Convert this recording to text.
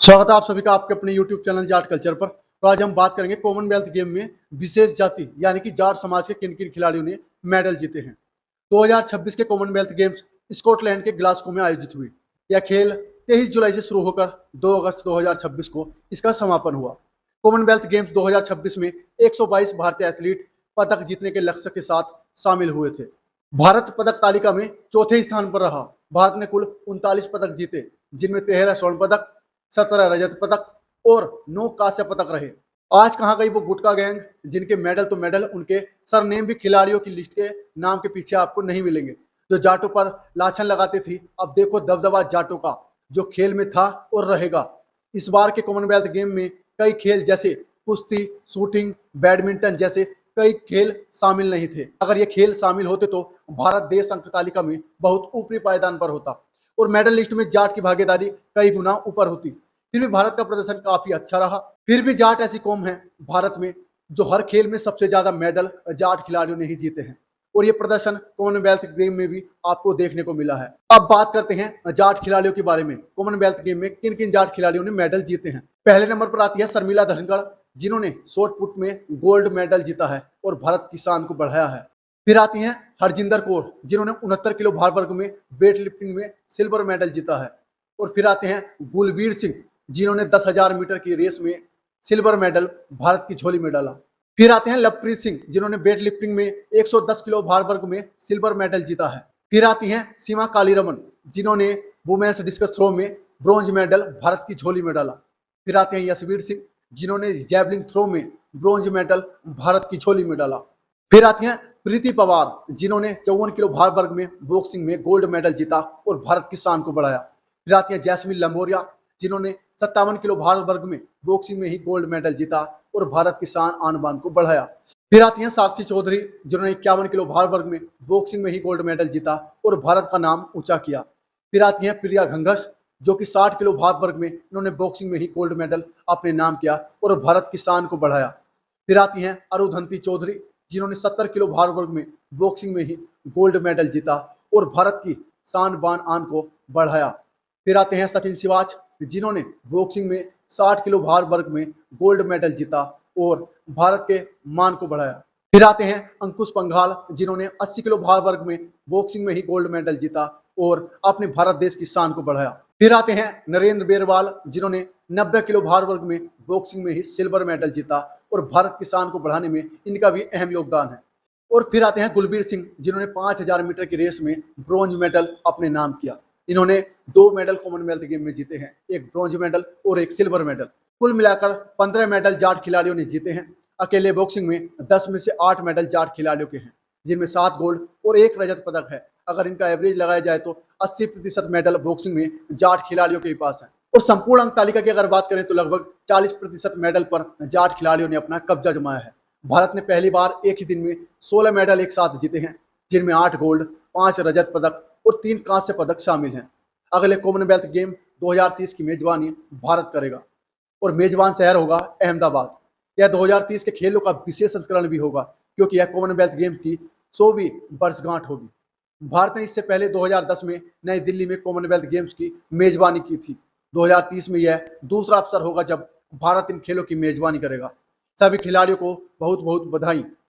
स्वागत है आप सभी का आपके अपने YouTube चैनल जाट कल्चर पर। तो आज हम बात करेंगे कॉमनवेल्थ गेम में विशेष जाति यानी कि जाट समाज के किन किन खिलाड़ियों ने मेडल जीते हैं। 2026 के कॉमनवेल्थ गेम्स स्कॉटलैंड के ग्लासगो में आयोजित हुई। यह खेल 23 जुलाई से शुरू होकर 2 अगस्त 2026 को इसका समापन हुआ। कॉमनवेल्थ गेम्स 2026 में 122 भारतीय एथलीट पदक जीतने के लक्ष्य के साथ शामिल हुए थे। भारत पदक तालिका में चौथे स्थान पर रहा। भारत ने कुल 39 पदक जीते, जिनमें 13 स्वर्ण पदक, 17 रजत पदक और 9 कांस्य पदक रहे। आज कहाँ गई वो गुटका गैंग, जिनके मेडल तो मेडल, उनके सरनेम भी खिलाड़ियों की लिस्ट के नाम के पीछे आपको नहीं मिलेंगे। जो जाटों पर लाछन लगाते थी, अब देखो दबदबा जाटों का, जो खेल में था और रहेगा। इस बार के कॉमनवेल्थ गेम में कई खेल जैसे कुश्ती, शूटिंग, बैडमिंटन जैसे कई खेल शामिल नहीं थे। अगर ये खेल शामिल होते तो भारत देश अंक तालिका में बहुत ऊपरी पायदान पर होता और मेडल लिस्ट में जाट की भागीदारी कई गुना ऊपर होती। फिर भी भारत का प्रदर्शन काफी अच्छा रहा। फिर भी जाट ऐसी कौम है भारत में जो हर खेल में सबसे ज्यादा मेडल जाट खिलाड़ियों ने ही जीते हैं, और ये प्रदर्शन कॉमनवेल्थ गेम में भी आपको देखने को मिला है। अब बात करते हैं जाट खिलाड़ियों के बारे में। कॉमनवेल्थ गेम में किन किन जाट खिलाड़ियों ने मेडल जीते हैं। पहले नंबर पर आती है शर्मिला धनखड़, जिन्होंने शॉर्ट पुट में गोल्ड मेडल जीता है और भारत की शान को बढ़ाया है। फिर आती हैं हरजिंदर कौर, जिन्होंने 69 किलो भार वर्ग में वेट लिफ्टिंग में सिल्वर मेडल जीता है। और फिर आते हैं गुलबीर सिंह, जिन्होंने 10,000 मीटर की रेस में सिल्वर मेडल भारत की झोली में डाला। फिर आते हैं लवप्रीत सिंह, जिन्होंने वेट लिफ्टिंग में 110 किलो भार वर्ग में सिल्वर मेडल जीता है। फिर आती हैं सीमा कालीरमन, जिन्होंने वुमेन्स डिस्कस थ्रो में ब्रॉन्ज मेडल भारत की झोली में डाला। फिर आते हैं यशवीर सिंह, जिन्होंने जैवलिन थ्रो में ब्रॉन्ज मेडल भारत की झोली में डाला। फिर आती हैं प्रीति पवार, जिन्होंने 54 किलो भार वर्ग में बॉक्सिंग में गोल्ड मेडल जीता और भारत की शान को बढ़ाया। फिर आती हैं जैस्मिन लंबोरिया, जिन्होंने 57 किलो भार वर्ग में बॉक्सिंग में ही गोल्ड मेडल जीता और भारत की शान आन बान को बढ़ाया। फिर आती हैं साक्षी चौधरी, जिन्होंने 51 किलो भार वर्ग में बॉक्सिंग में ही गोल्ड मेडल जीता और भारत का नाम ऊंचा किया। फिर आती हैं प्रिया घंघस, जो कि 60 किलो भार वर्ग में इन्होंने बॉक्सिंग में ही गोल्ड मेडल अपने नाम किया और भारत की शान को बढ़ाया। फिर आती हैं अरुधंती चौधरी, जिन्होंने 70 किलो भार वर्ग में बॉक्सिंग में ही गोल्ड मेडल जीता और भारत की शान बान आन को बढ़ाया। फिर आते हैं सचिन सिवाच, जिन्होंने बॉक्सिंग में 60 किलो भार वर्ग में गोल्ड मेडल जीता और भारत के मान को बढ़ाया। फिर आते हैं अंकुश पंघाल, जिन्होंने 80 किलो भार वर्ग में बॉक्सिंग में ही गोल्ड मेडल जीता और अपने भारत देश की शान को बढ़ाया। फिर आते हैं नरेंद्र बेरवाल, जिन्होंने 90 किलो भार वर्ग में बॉक्सिंग में ही सिल्वर मेडल जीता और भारत की शान को बढ़ाने में इनका भी अहम योगदान है। और फिर आते हैं गुलबीर सिंह, जिन्होंने 5000 मीटर की रेस में ब्रॉन्ज मेडल अपने नाम किया। इन्होंने 2 मेडल कॉमनवेल्थ गेम में जीते हैं, एक ब्रॉन्ज मेडल और एक सिल्वर मेडल। कुल मिलाकर 15 मेडल जाट खिलाड़ियों ने जीते हैं। अकेले बॉक्सिंग में 10 में से 8 मेडल जाट खिलाड़ियों के हैं, जिनमें 7 गोल्ड और 1 रजत पदक है। अगर इनका एवरेज लगाया जाए तो 80% मेडल बॉक्सिंग में जाट खिलाड़ियों के पास है। और संपूर्ण अंक तालिका की अगर बात करें तो लगभग 40% मेडल पर जाट खिलाड़ियों ने अपना कब्जा जमाया है। भारत ने पहली बार एक ही दिन में 16 मेडल एक साथ जीते हैं, जिनमें 8 गोल्ड, 5 रजत पदक और 3 कांस्य पदक शामिल हैं। अगले कॉमनवेल्थ गेम 2030 की मेजबानी भारत करेगा और मेजबान शहर होगा अहमदाबाद। यह 2030 के खेलों का विशेष संस्करण भी होगा, क्योंकि यह कॉमनवेल्थ गेम की 100वीं वर्षगांठ होगी। भारत ने इससे पहले 2010 में नई दिल्ली में कॉमनवेल्थ गेम्स की मेजबानी की थी। 2030 में यह दूसरा अवसर होगा जब भारत इन खेलों की मेजबानी करेगा। सभी खिलाड़ियों को बहुत बहुत बधाई।